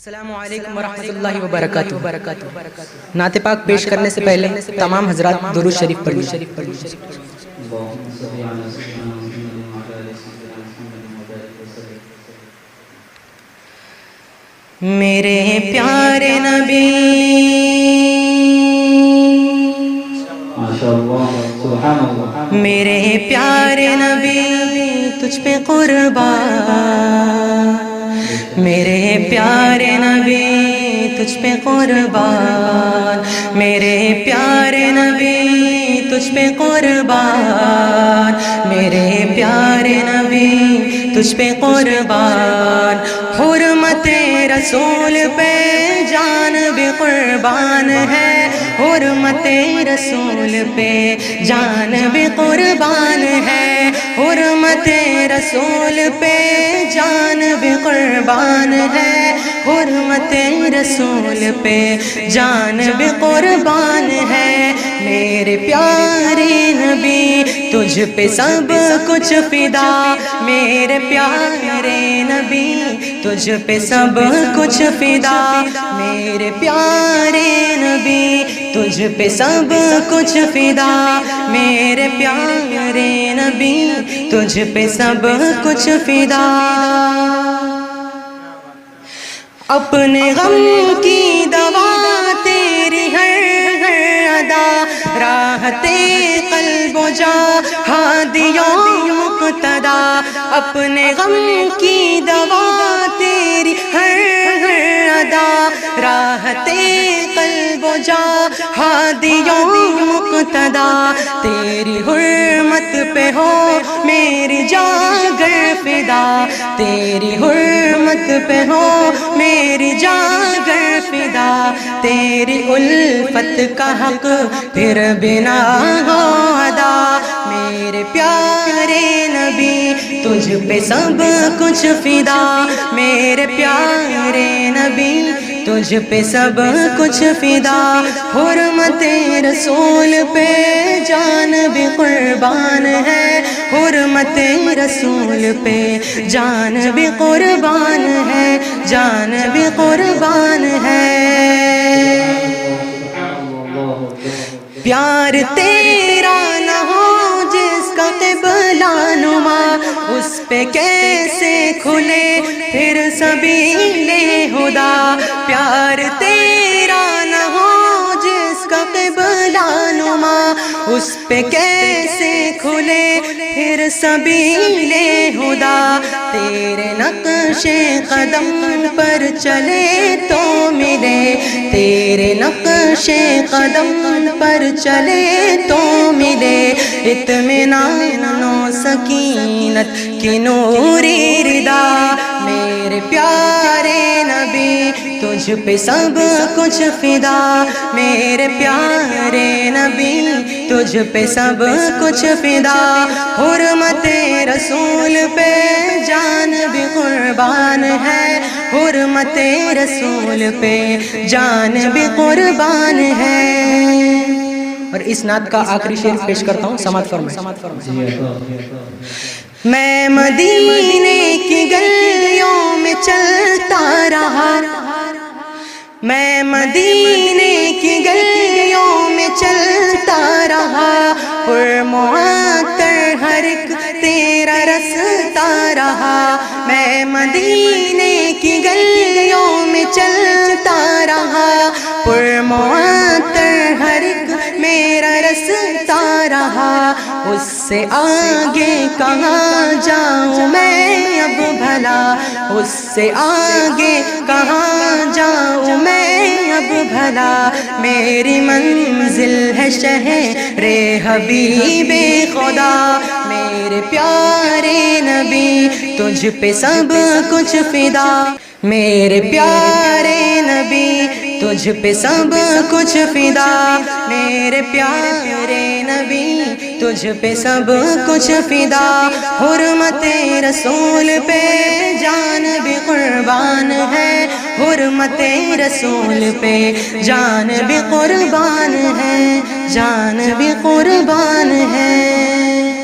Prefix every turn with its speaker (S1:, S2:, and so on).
S1: السلام علیکم ورحمۃ اللہ وبرکاتہ۔ نعت پاک پیش کرنے سے پہلے تمام حضرات درود شریف پڑھ لیجیے۔ میرے پیارے نبی میرے پیارے نبی تجھ پہ قربان، میرے پیارے نبی تجھ پہ قربان، میرے پیارے نبی تجھ پہ قربان، میرے پیارے نبی تجھ پہ قربان، حرمت رسول پہ جان بھی قربان ہے، حرمت رسول پہ جان بھی قربان ہے، حرمت رسول پہ جان بھی قربان ہے، حرمت رسول پہ جان بھی قربان ہے، میرے پیارے نبی تجھ پہ سب کچھ فدا، میرے پیارے نبی تجھ پہ سب کچھ فدا، میرے پیارے نبی تجھ پہ سب کچھ فدا، میرے پیارے نبی تجھ پہ سب کچھ فدا، اپنے غم کی دوا تیری ہر ادا، راحت قلب و جاں ہادی و مقتدا، اپنے غم کی دوا تیری ہر ادا، راحت قلب و جاں ہادی و مقتدا، تیری حرمت پہ ہو میری جان گر فدا، تیری حرمت پہ ہو میری جان گر فدا، تیری الفت کا حق پھر بنا ہو ادا، میرے پیارے نبی تجھ پہ سب کچھ فدا، میرے پیارے نبی تجھ پہ سب کچھ فدا، حرمت رسول پہ جان بھی قربان ہے، حرمت رسول پہ جان بھی قربان ہے، جان بھی قربان ہے، پیار تیرا نہ ہو جس کا قبلہ نما، اس پہ کیسے کھلے پھر سبیل ہدا، پیار تیرا نہ ہو جس کا قبلہ نما، اس پہ کیسے کھلے پھر سبیل ہدا، تیرے نقش قدم پر چلے تو ملے، تیرے نقش قدم پر چلے تو ملے، اطمینان و سکینت کی نوری ردا، میرے پیارے نبی تجھ پہ سب کچھ فدا، میرے پیارے نبی تجھ پہ سب کچھ فدا، حرمت رسول پہ جان بھی قربان ہے، حرمت رسول پہ جان بھی قربان ہے، اور اس نعت کا آخری شعر پیش کرتا ہوں، سماعت فرمائیں۔ میں مدینے کی گلیوں میں چلتا رہا، میں مدینے کی گلیوں میں چلتا رہا، پرمعطر ہر ایک تیرا رستا رہا، میں مدینے کی گلیوں میں چلتا رہا، پرمعطر ہر ایک میرا رستا رہا، اس سے آگے کہاں جاؤں میں اب بھلا، اس سے آگے کہاں جاؤں میں اب بھلا، میری منزل ہے شہر حبیب خدا، میرے پیارے نبی تجھ پہ سب کچھ فدا، میرے پیارے نبی تجھ پہ سب کچھ فدا، میرے پیارے نبی تجھ پہ سب کچھ فدا، حرمت رسول پہ جان بھی قربان ہے، حرمت رسول پہ جان بھی قربان ہے، جان بھی قربان ہے۔